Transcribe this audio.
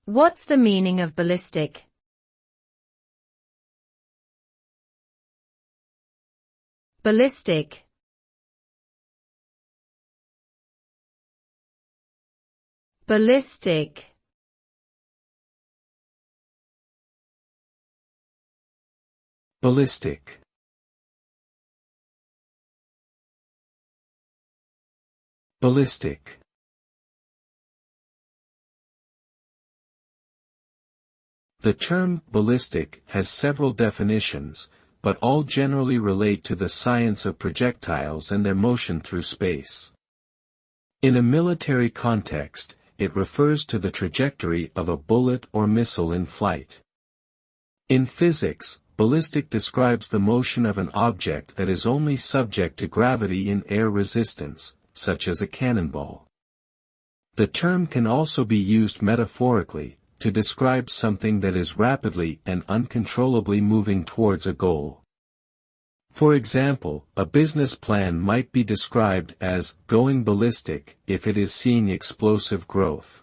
What's the meaning of ballistic? Ballistic. Ballistic. Ballistic. Ballistic. The term ballistic has several definitions, but all generally relate to the science of projectiles and their motion through space. In a military context, it refers to the trajectory of a bullet or missile in flight. In physics, ballistic describes the motion of an object that is only subject to gravity in air resistance, such as a cannonball. The term can also be used metaphorically, to describe something that is rapidly and uncontrollably moving towards a goal. For example, a business plan might be described as going ballistic if it is seeing explosive growth.